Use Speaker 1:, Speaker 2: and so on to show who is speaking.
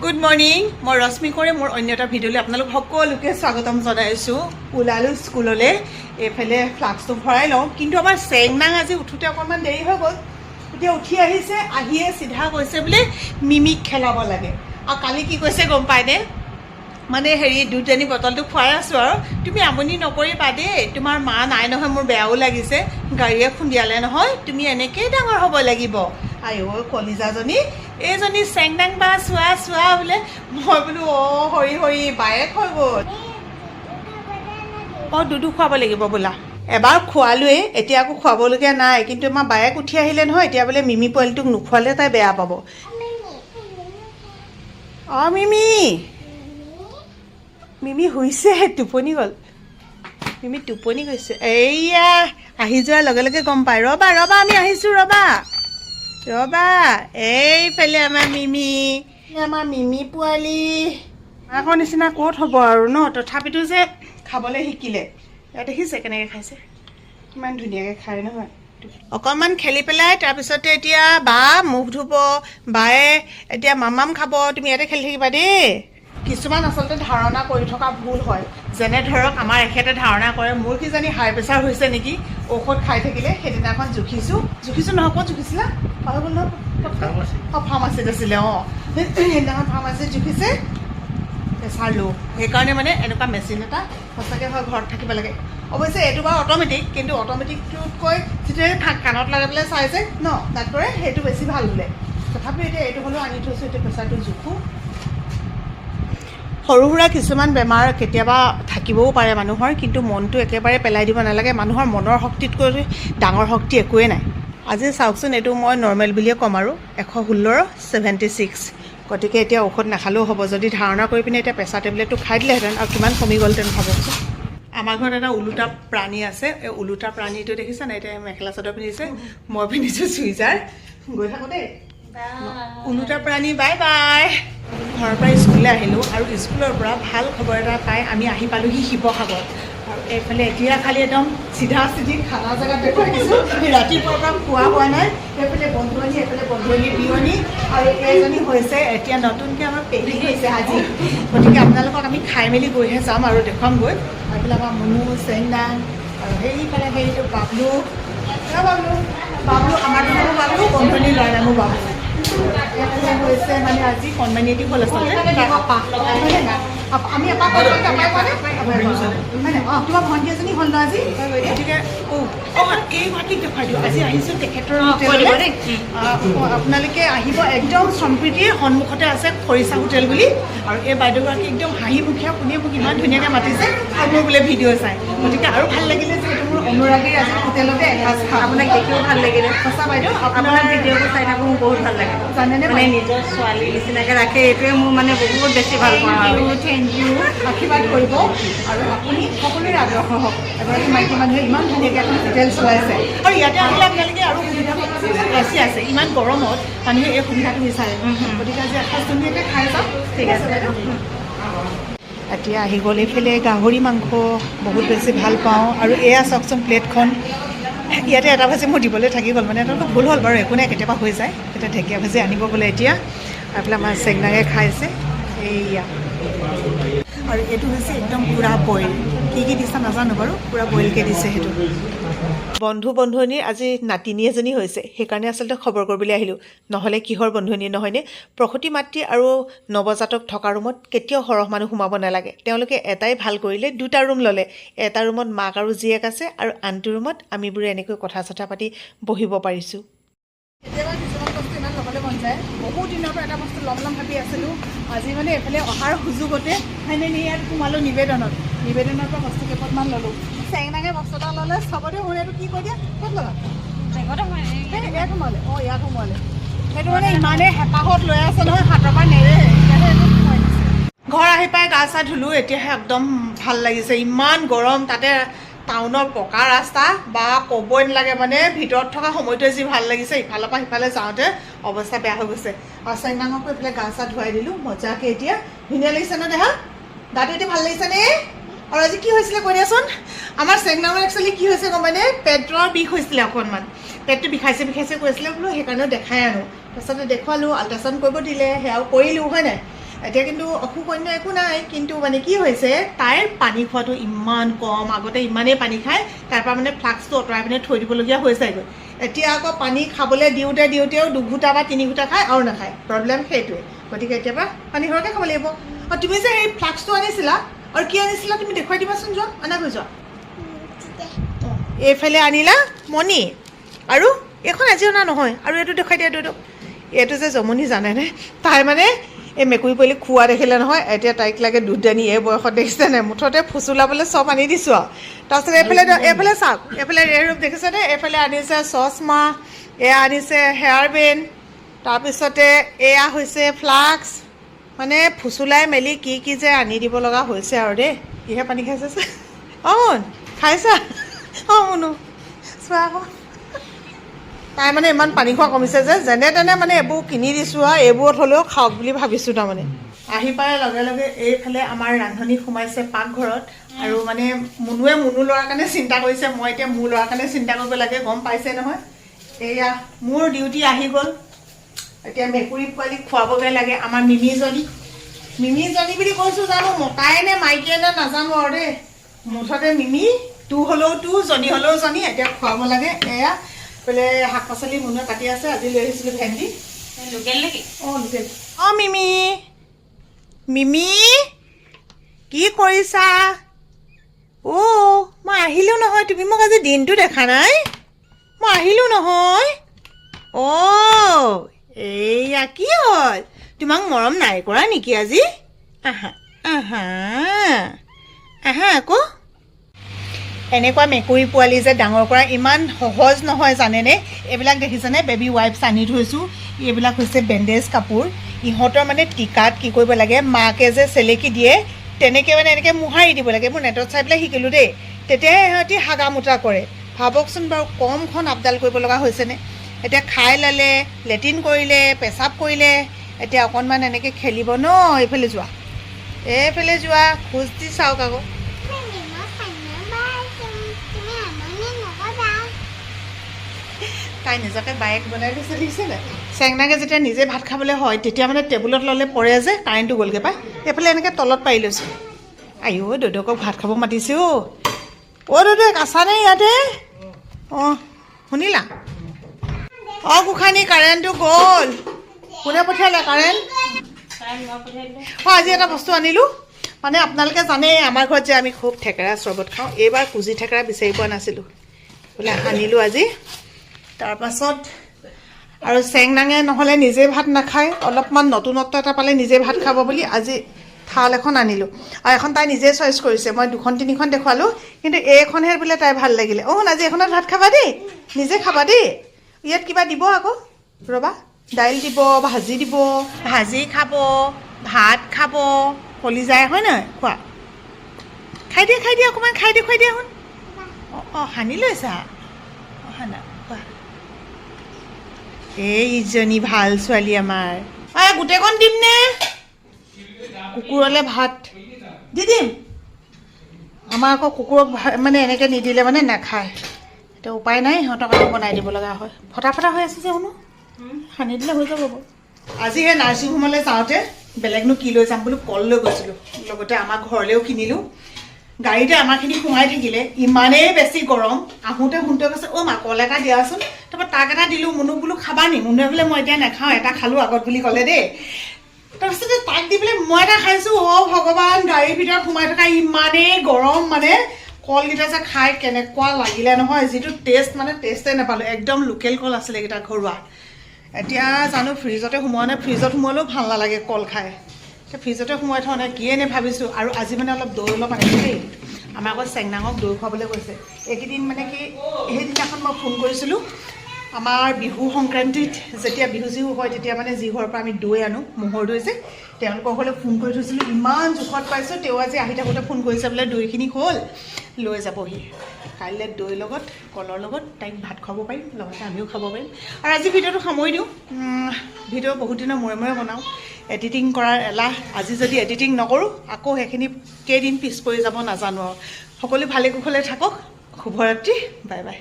Speaker 1: Good morning মই ৰশ্মি কৰে মোৰ অন্য এটা ভিডিঅ'লৈ আপোনালোক সকলোকে স্বাগতম জনাইছোঁ ওলালোঁ স্কুললৈ এইফালে ফ্লাক্সটো ভৰাই লওঁ কিন্তু আমাৰ চেংনাং আজি উঠোতে অকণমান দেৰি হৈ গ'ল এতিয়া উঠি আহিছে আহিয়ে চিধা কৈছে বোলে মিমিক খেলাব লাগে আৰু কালি কি কৈছে গম পায়নে মানে হেৰি দুজনী বটলটো খুৱাই আছোঁ আৰু তুমি আমনি নকৰিবা দেই তোমাৰ মা নাই নহয় মোৰ বেয়াও লাগিছে গাড়ীয়ে খুন্দিয়ালে নহয় তুমি এনেকৈয়ে ডাঙৰ হ'ব লাগিব আই অ' কলিজাজনী এইজনী চেংনাং বা চোৱা চোৱা বোলে মই বোলো অ' হৰি হৰি বায়েক হৈ গ'ল অঁ দুধু খুৱাব লাগিব বোলা এবাৰ খোৱালোৱেই এতিয়া আকৌ খুৱাবলগীয়া নাই কিন্তু আমাৰ বায়েক উঠি আহিলে নহয় এতিয়া বোলে মিমি পোৱালিটোক নোখোৱালে তাই বেয়া পাব অঁ মিমি মিমি শুইছে টোপনি গ'ল মিমি টোপনি গৈছে এইয়া আহি যোৱাৰ লগে লগে গম পায় ৰ'বা ৰ'বা আমি আহিছোঁ ৰ'বা ৰ'বা এইফালে আমাৰ মিমি পোৱালি মাকৰ নিচিনা ক'ত হ'ব আৰু ন তথাপিতো যে খাবলৈ শিকিলে ইয়াত দেখিছে কেনেকৈ খাইছে কিমান ধুনীয়াকৈ খায় নহয় অকণমান খেলি পেলাই তাৰপিছতে এতিয়া বা মুখ ধুব বায়ে এতিয়া মামাম খাব তুমি ইয়াতে খেলি থাকিবা দেই কিছুমান আচলতে ধাৰণা কৰি থকা ভুল হয় যেনে ধৰক আমাৰ এখেতে ধাৰণা কৰে মোৰ কিজানি হাই প্ৰেছাৰ হৈছে নেকি ঔষধ খাই থাকিলে সেইদিনাখন জুখিছোঁ নহয় ক'ত জুখিছিলা পাহৰি গ'ল নহয় অঁ ফাৰ্মাচীত আছিলে অঁ সেইদিনাখন ফাৰ্মাচীত জুখিছে প্ৰেছাৰ ল' সেইকাৰণে মানে এনেকুৱা মেচিন এটা সঁচাকৈ হয় ঘৰত থাকিব লাগে অৱশ্যে এইটো বাৰু অট'মেটিক কিন্তু অট'মেটিকটোতকৈ যিটো কাণত লগাই পেলাই চাইছে ন ডাক্তৰে সেইটো বেছি ভাল বোলে তথাপিও এতিয়া এইটো হ'লেও আনি থৈছোঁ এতিয়া প্ৰেছাৰটো জোখোঁ সৰু সুৰা কিছুমান বেমাৰ কেতিয়াবা থাকিবও পাৰে মানুহৰ কিন্তু মনটো একেবাৰে পেলাই দিব নালাগে মানুহৰ মনৰ শক্তিতকৈ ডাঙৰ শক্তি একোৱেই নাই আজি চাওকচোন এইটো মই নৰ্মেল বুলিয়ে ক'ম আৰু 116/76 গতিকে এতিয়া ঔষধ নাখালেও হ'ব যদি ধাৰণা কৰি পিনে এতিয়া প্ৰেছাৰ টেবলেটটো খাই দিলেহেঁতেন আৰু কিমান কমি গ'লহেঁতেন ভাবকচোন আমাৰ ঘৰত এটা ওলোটা প্ৰাণী আছে এই ওলোটা প্ৰাণীটো দেখিছে নাই এতিয়া মেখেলা চাদৰ পিন্ধিছে মই পিন্ধিছোঁ চুইজাৰ গৈ থাকোঁ দেই ওলোটা প্ৰাণী বাই বাই ঘৰৰ পৰা স্কুললৈ আহিলোঁ আৰু স্কুলৰ পৰা ভাল খবৰ এটা পাই আমি আহি পালোঁহি শিৱসাগৰ আৰু এইফালে এতিয়া খালি একদম চিধা খানা জেগাত দেখুৱাই দিছোঁ ৰাতিপুৱাৰ পৰা খোৱা হোৱা নাই এইফালে বন্ধুৱনী বিয়নী আৰু এইজনী হৈছে এতিয়া নতুনকৈ আমাৰ পেহী হৈছে আজি গতিকে আপোনালোকক আমি খাই মেলি গৈহে যাম আৰু দেখুৱাম গৈ এইফালে আমাৰ মুনু চেংনাং আৰু সেইফালে সেইটো বাবলু আমাৰ নামো বাবলু বন্ধুৱনী ল'ৰাৰ নামো বাবলু এইফালে হৈছে মানে আজি কণমানিয়েটি হ'ল আচলতে আমি এপাক অঁ তোমাৰ ভণ্টি এজনী হ'ল ন আজি গতিকে এই গুৱাহাটীক দেখুৱাই দিওঁ আজি আহিছোঁ তেখেতৰ আপোনালোকে আহিব একদম সম্প্ৰীতিৰ সন্মুখতে আছে খৰিচা হোটেল বুলি আৰু এই বাইদেউগৰাকী একদম হাঁহিমুখীয়া শুনি মোক ইমান ধুনীয়াকৈ মাতিছে আৰু মোৰ বোলে ভিডিঅ' চাই গতিকে আৰু ভাল লাগিলে যিহেতু মোৰ অনুৰাগীৰ আজি হোটেলতে এসাঁজ খাওঁ আপোনাক দেখিও ভাল লাগিলে সঁচা বাইদেউ আপোনাৰ ভিডিঅ'বোৰ চাই থাকোঁ মোৰ বহুত ভাল লাগে জানেনে মানে নিজৰ ছোৱালী নিচিনাকৈ ৰাখে এইটোৱে মোৰ মানে বহুত বেছি ভাল পাওঁ আৰু থেংক ইউ আশীৰ্বাদ কৰিব আৰু আপুনি সকলোৰে আগ্ৰহ হওক এগৰাকী মাইকী মানুহে ইমান ধুনীয়াকৈ এখন হোটেল চলাইছে আৰু ইয়াতে আহিলে আপোনালোকে আৰু সুবিধা বেছি আছে ইমান গৰমত মানুহে এই সুবিধাটো বিচাৰে গতিকে আজি এসাঁজ ধুনীয়াকৈ খাই যাওক ঠিক আছে বাইদেউ এতিয়া আহি গ'ল এইফালে গাহৰি মাংস বহুত বেছি ভাল পাওঁ আৰু এয়া চাওকচোন প্লেটখন ইয়াতে এটা ভাজি মোৰ দিবলৈ থাকি গ'ল মানে এটা ভুল হ'ল বাৰু একো নাই কেতিয়াবা হৈ যায় এতিয়া ঢেকীয়া ভাজি আনিব বোলে এতিয়া এইফালে আমাৰ চেংনাঙে খাইছে এইয়া আৰু এইটো হৈছে একদম পূৰা বইল কি দিছা নাজানো বাৰু পূৰা বইলকৈ দিছে সেইটো বন্ধুৱনীৰ আজি নাতিনী এজনী হৈছে সেইকাৰণে আচলতে খবৰ কৰিবলৈ আহিলোঁ নহ'লে কিহৰ বন্ধুৱনী নহয়নে প্ৰসূতি মাতৃ আৰু নৱজাতক থকা ৰুমত কেতিয়াও সৰহ মানুহ সোমাব নালাগে তেওঁলোকে এটাই ভাল কৰিলে দুটা ৰুম ল'লে এটা ৰুমত মাক আৰু জীয়েক আছে আৰু আনটো ৰুমত আমিবোৰে এনেকৈ কথা চথা পাতি বহিব পাৰিছোঁ কেতিয়াবা কিছুমান বস্তু ইমান ল'বলৈ মন যায় বহুত দিনৰ পৰা এটা বস্তু ল'ম ভাবি আছিলোঁ আজি মানে এইফালে অহাৰ সুযোগতে ফাইনেলি ইয়াত সোমালোঁ নিবেদনৰ পৰা বস্তু কেইপদমান ল'লোঁ চেংনাঙে বস্তু এটা ল'লে চবতে শুনে এইটো কি কৈ দিয়া ক'ত ল'লা ইয়াত সোমালে অঁ ইয়াত সোমালে সেইটো মানে ইমানেই হেঁপাহত লৈ আছে নহয় হাতৰ পৰা নেৰে ঘৰ আহি পাই গা চা ধুলোঁ এতিয়াহে একদম ভাল লাগিছে ইমান গৰম তাতে টাউনৰ পকা ৰাস্তা বা ক'বই নালাগে মানে ভিতৰত থকা সময়টোৱে যি ভাল লাগিছে ইফালৰ পৰা সিফালে যাওঁতে অৱস্থা বেয়া হৈ গৈছে আৰু চেংনাঙকো এইফালে গা চা ধুৱাই দিলোঁ মজাকৈ এতিয়া ধুনীয়া লাগিছে ন দেহা গাটো এতিয়া ভাল লাগিছেনে আৰু আজি কি হৈছিলে কৈ দিয়াচোন আমাৰ চেংনাঙৰ একচুৱেলি কি হৈছে গম পাইনে পেটৰ বিষ হৈছিলে অকণমান পেটটো বিষাইছে কৈছিলে বোলো সেইকাৰণেও দেখাই আনো তাৰপিছতে দেখুৱালোঁ আল্ট্ৰাচাউণ্ড কৰিব দিলে সেয়াও কৰিলোঁ হয় নাই এতিয়া কিন্তু অসুখ অন্য একো নাই, কিন্তু মানে কি হৈছে তাইৰ পানী খোৱাটো ইমান কম। আগতে ইমানেই পানী খায়, তাৰপৰা মানে ফ্লাক্সটো আঁতৰাই পিনে থৈ দিবলগীয়া হৈছেগৈ। এতিয়া আকৌ পানী খাবলৈ দিওঁতেও 2 ঘোটা বা 3 ঘোটা খায় আৰু নাখায়। প্ৰব্লেম সেইটোৱে। গতিকে এতিয়াৰ পৰা পানী সৰহকৈ খাব লাগিব। আৰু তুমি যে সেই ফ্লাক্সটো আনিছিলা আৰু কি আনিছিলা তুমি দেখুৱাই দিবাচোন, যোৱা আনা গৈ যোৱা। এইফালে আনিলা মণি, আৰু এইখন আজি অনা নহয়, আৰু এইটো দেখুৱাই দিয়া। এইটো যে জমনি জানেনে, তাই মানে এই মেকুৰী পোৱালি খোৱা দেখিলে নহয়, এতিয়া তাইক লাগে দুধদানি। এই বয়সত দেখিছেনে, মুঠতে ফুচুলাবলৈ চব আনি দিছোঁ আৰু। তাৰপিছত এইফালে চাওক, এইফালে ৰেৰূপ দেখিছেনে, এইফালে আনিছে চশমা, এয়া আনিছে হেয়াৰ বেণ্ড, তাৰপিছতে এয়া হৈছে ফ্লাক্স। মানে ফুচুলাই মেলি কি যে আনি দিব লগা হৈছে আৰু দেই। কিহে পানী খাইছে অঁ খাইছা অঁ মুনু চোৱা আকৌ। তাই মানে ইমান পানী খোৱা কমিছে যে যেনে তেনে মানে এইবোৰ কিনি দিছোঁ আৰু এইবোৰত হ'লেও খাওক বুলি ভাবিছোঁ। তাৰমানে আহি পাই লগে লগে এইফালে আমাৰ ৰান্ধনি সোমাইছে পাকঘৰত, আৰু মানে মুনুৱে মুনু ল'ৰাৰ কাৰণে চিন্তা কৰিছে। মই এতিয়া মোৰ ল'ৰাৰ কাৰণে চিন্তা কৰিব লাগে, গম পাইছে নহয়। এয়া মোৰ ডিউটি আহি গ'ল। এতিয়া মেকুৰী পোৱালিক খুৱাবগৈ লাগে। আমাৰ মিমিজনী বুলি কৈছোঁ, জানো মতাই নে মাইকীয়ে নে নাজানো আৰু দেই। মুঠতে মিমি তো হ'লেও তো, জনী হ'লেও জনী। এতিয়া খুৱাব লাগে। এয়া বোলে শাক পাচলি মুনুৱে কাটি আছে। আজি লৈ আহিছিলোঁ ভেন্দি। লোকেল নেকি? অঁ লোকেল। অঁ মিমি কি কৰিছা? অঁ মই আহিলোঁ নহয়, তুমি মোক আজি দিনটো দেখা নাই। মই আহিলোঁ নহয়। অঁ এইয়া কি হ'ল, তোমাক মৰম নাই কৰা নেকি আজি? আহা আকৌ। এনেকুৱা মেকুৰী পোৱালি যে ডাঙৰ কৰা ইমান সহজ নহয় জানেনে। এইবিলাক দেখিছেনে, বেবী ৱাইপছ আনি থৈছোঁ। এইবিলাক হৈছে বেণ্ডেজ কাপোৰ। ইহঁতৰ মানে টিকাত কি কৰিব লাগে, মাকে যে চেলেকি দিয়ে তেনেকৈ মানে এনেকৈ মোহাৰি দিব লাগে। মোৰ নেটত চাই পেলাই শিকিলোঁ দেই। তেতিয়াহে সিহঁতি হাগা মুতা কৰে। ভাবকচোন বাৰু, কমখন আপডাল কৰিব লগা হৈছেনে। এতিয়া খাই ল'লে, লেট্ৰিন কৰিলে, পেচাব কৰিলে, এতিয়া অকণমান এনেকৈ খেলিব ন। এইফালে যোৱা খোজ দি চাওক আকৌ। তাই নিজকে বায়েক বনাই দিছে, দেখিছেনে। চেংনাকে যেতিয়া নিজে ভাত খাবলৈ হয়, তেতিয়া মানে টেবুলত ল'লে পৰে যে, কাৰেণ্টটো গ'লগৈ পাই। এইফালে এনেকৈ তলত পাৰি লৈছোঁ। আইঅ' দদৌকক ভাত খাব মাতিছে অ' দদৌ আছানে ইয়াতে? অঁ শুনিলা? অঁ গোসাঁনী কাৰেণ্টটো গ'ল। কোনে পঠিয়ালে কাৰেণ্ট? অঁ আজি এটা বস্তু আনিলোঁ। মানে আপোনালোকে জানেই আমাৰ ঘৰত যে আমি খুব থেকেৰা চৰ্বত খাওঁ। এইবাৰ কুজি থেকেৰা বিচাৰি পোৱা নাছিলোঁ, বোলে আনিলোঁ আজি। তাৰপাছত আৰু চেংনাঙে নহ'লে নিজে ভাত নাখায়, অলপমান নতুনত্ব এটা পালে নিজে ভাত খাব বুলি আজি থাল এখন আনিলোঁ। আৰু এখন তাই নিজে চইচ কৰিছে। মই 2-3খন দেখুৱালোঁ, কিন্তু এইখনহে বোলে তাই ভাল লাগিলে। অঁ আজি এখনত ভাত খাবা দেই, নিজে খাবা দেই। ইয়াত কিবা দিব আকৌ, ৰ'বা, দাইল দিব, ভাজি দিব, ভাজি খাব, ভাত খাব, কলিজাই হয় নহয় খোৱা। খাই দিয়া অকণমান, খাই দেখুৱাই দিয়া শুন। অঁ সানি লৈছা। অঁ সানা খোৱা। এইজনী ভাল ছোৱালী আমাৰ। গোটেইকণ দিমনে? কুকুৰলৈ ভাত দি দিম। আমাৰ আকৌ কুকুৰক মানে এনেকৈ নিদিলে মানে নাখায়। এতিয়া উপায় নাই, সিহঁতক আকৌ বনাই দিব লগা হয়। ফটা হৈ আছে যে শুনো, সানি দিলে হৈ যাব বাৰু। আজি সেই নাৰ্ছিং হোমলৈ যাওঁতে বেলেগনো কি লৈ যাম বোলো, কল লৈ গৈছিলোঁ। লগতে আমাৰ ঘৰলৈও কিনিলোঁ। গাড়ীতে আমাৰখিনি সোমাই থাকিলে ইমানেই বেছি গৰম। আহোঁতে কৈছে অ' মা কল এটা দিয়াচোন। তাৰপৰা তাক এটা দিলোঁ। মুনুক বোলো খাবা নি? মুনুৱে বোলে মই এতিয়া নাখাওঁ, এটা খালোঁ আগত বুলি ক'লে দেই। তাৰপিছতে তাক দি পেলাই মই এটা খাইছোঁ। অ' ভগৱান, গাড়ীৰ ভিতৰত সোমাই থকা ইমানেই গৰম, মানে কলকেইটা যে খাই কেনেকুৱা লাগিলে নহয়। যিটো টেষ্ট, মানে টেষ্টেই নাপালোঁ। একদম লোকেল কল আছিলে এইকেইটা, ঘৰুৱা। এতিয়া জানো ফ্ৰিজতে সোমোৱা নে, ফ্ৰিজত সোমোৱালেও ভাল নালাগে কল খাই। ফ্ৰিজতে সোমোৱাই থওঁ নে কিয়ে নে ভাবিছোঁ। আৰু আজি মানে অলপ দৈ অলপ আনিছোঁ দেই। আমাৰ আকৌ চেংনাঙক দৈ খুৱাবলৈ কৈছে। এইকেইদিন মানে কি, সেইদিনাখন মই ফোন কৰিছিলোঁ। আমাৰ বিহু সংক্ৰান্তিত যেতিয়া বিহু চিহু হয়, তেতিয়া মানে যি ঘৰৰ পৰা আমি দৈ আনো, ম'হৰ দৈ যে, তেওঁলোকৰ ঘৰলৈ ফোন কৰি থৈছিলোঁ। ইমান জোখত পাইছোঁ। তেওঁ আজি আহি থাকোঁতে ফোন কৰিছে বোলে দৈখিনি হ'ল, লৈ যাবহি। কাইলৈ দৈৰ লগত, কলৰ লগত তাইক ভাত খুৱাব পাৰিম, লগতে আমিও খাব পাৰিম। আৰু আজি ভিডিঅ'টো সামৰি দিওঁ। ভিডিঅ' বহুত দিনৰ মূৰে বনাওঁ। এডিটিং কৰাৰ এলাহ। আজি যদি এডিটিং নকৰোঁ, আকৌ সেইখিনি কেইদিন পিছ পৰি যাব নাজানো আৰু। সকলো ভালে কুশলে থাকক। শুভৰাত্ৰি, বাই বাই।